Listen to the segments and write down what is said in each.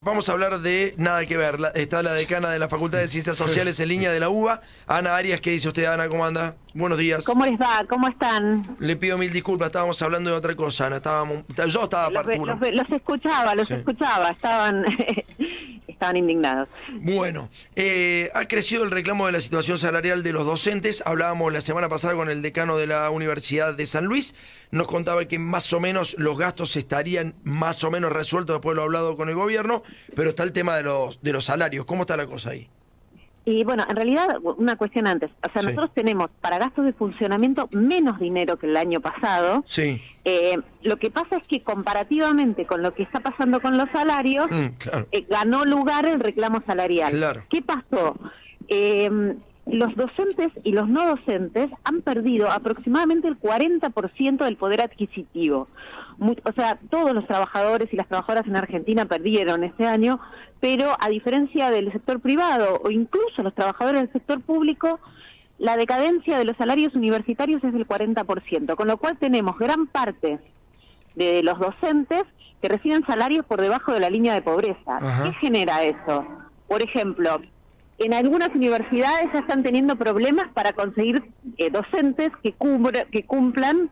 Vamos a hablar de nada que ver. Está la decana de la Facultad de Ciencias Sociales en línea de la UBA, Ana Arias. ¿Qué dice usted, Ana? ¿Cómo anda? Buenos días. ¿Cómo les va? ¿Cómo están? Le pido mil disculpas, estábamos hablando de otra cosa, Ana. Yo estaba parturo. Los escuchaba, estaban indignados. Bueno, ha crecido el reclamo de la situación salarial de los docentes. Hablábamos la semana pasada con el decano de la Universidad de San Luis. Nos contaba que más o menos los gastos estarían más o menos resueltos después de lo hablado con el gobierno, pero está el tema de los salarios. ¿Cómo está la cosa ahí? Y bueno, en realidad, una cuestión antes. O sea, nosotros tenemos para gastos de funcionamiento menos dinero que el año pasado. Sí. Lo que pasa es que comparativamente con lo que está pasando con los salarios, claro. Ganó lugar el reclamo salarial. Claro. ¿Qué pasó? Los docentes y los no docentes han perdido aproximadamente el 40% del poder adquisitivo. O sea, todos los trabajadores y las trabajadoras en Argentina perdieron este año, pero a diferencia del sector privado o incluso los trabajadores del sector público, la decadencia de los salarios universitarios es del 40%, con lo cual tenemos gran parte de los docentes que reciben salarios por debajo de la línea de pobreza. Ajá. ¿Qué genera eso? Por ejemplo, en algunas universidades ya están teniendo problemas para conseguir docentes que cumplan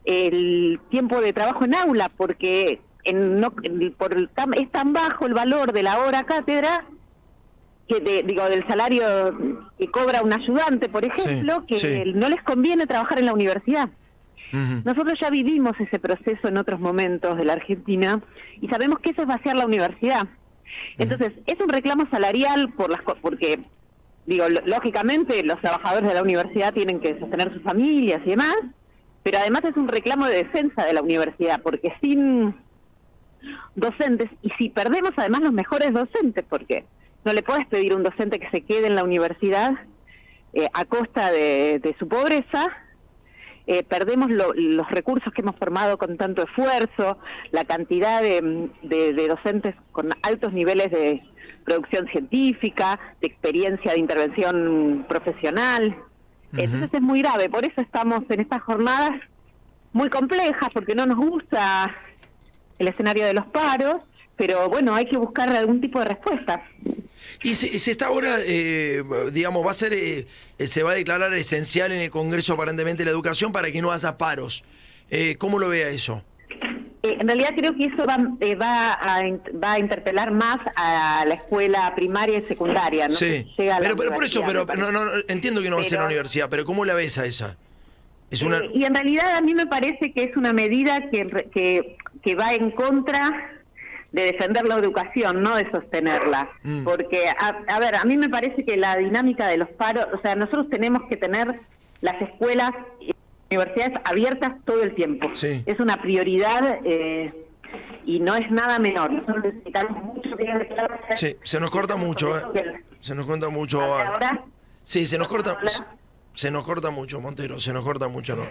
el tiempo de trabajo en aula, porque es tan bajo el valor de la hora cátedra, del salario que cobra un ayudante, por ejemplo, que no les conviene trabajar en la universidad. Nosotros ya vivimos ese proceso en otros momentos de la Argentina y sabemos que eso es vaciar la universidad. Entonces, es un reclamo salarial porque, lógicamente los trabajadores de la universidad tienen que sostener sus familias y demás, pero además es un reclamo de defensa de la universidad, porque sin docentes, y si perdemos además los mejores docentes, porque no le puedes pedir a un docente que se quede en la universidad a costa de su pobreza, perdemos los recursos que hemos formado con tanto esfuerzo, la cantidad de docentes con altos niveles de producción científica, de experiencia de intervención profesional. Entonces es muy grave, por eso estamos en estas jornadas muy complejas, porque no nos gusta el escenario de los paros, pero bueno, hay que buscar algún tipo de respuesta. Y se está ahora, va a ser, se va a declarar esencial en el Congreso aparentemente la educación para que no haya paros. ¿Cómo lo ve a eso? En realidad creo que eso va a interpelar más a la escuela primaria y secundaria, ¿no? Sí, pero por eso, no, entiendo que no va a ser la universidad, pero ¿cómo la ves a esa? Y en realidad a mí me parece que es una medida que va en contra de defender la educación, no de sostenerla. Porque, a mí me parece que la dinámica de los paros, o sea, nosotros tenemos que tener las escuelas y universidades abiertas todo el tiempo. Sí. Es una prioridad y no es nada menor. Nosotros necesitamos mucho días de clase. Sí, se nos corta mucho, se nos corta mucho. ¿Ahora? Sí, se nos corta mucho, Montero, se nos corta mucho, ¿no?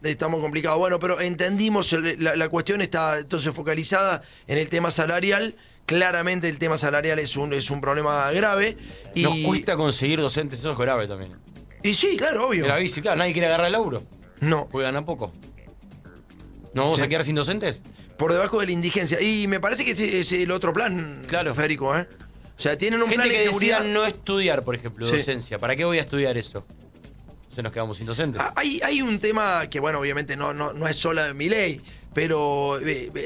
Estamos complicados. Bueno, pero entendimos, la cuestión está entonces focalizada en el tema salarial. Claramente el tema salarial es un problema grave. Y nos cuesta conseguir docentes, eso es grave también. Y sí, claro, obvio. Gravísimo, claro, nadie quiere agarrar el laburo. No. Porque ganan poco. ¿Nos vamos a quedar sin docentes? Por debajo de la indigencia. Y me parece que es el otro plan, claro. Federico, O sea, tienen un plan de seguridad. No estudiar, por ejemplo, docencia. ¿Para qué voy a estudiar esto? Entonces nos quedamos sin docentes. Hay un tema que, bueno, obviamente no es sola de Milei, pero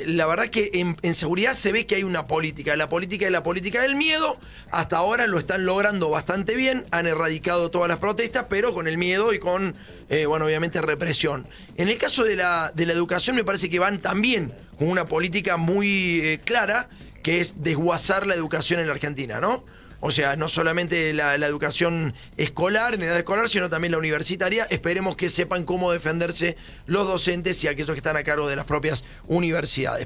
la verdad que en seguridad se ve que hay una política. La política es la política del miedo. Hasta ahora lo están logrando bastante bien. Han erradicado todas las protestas, pero con el miedo y con, obviamente, represión. En el caso de la educación me parece que van también con una política muy clara, que es desguazar la educación en la Argentina, ¿no? O sea, no solamente la educación escolar, en edad escolar, sino también la universitaria. Esperemos que sepan cómo defenderse los docentes y aquellos que están a cargo de las propias universidades.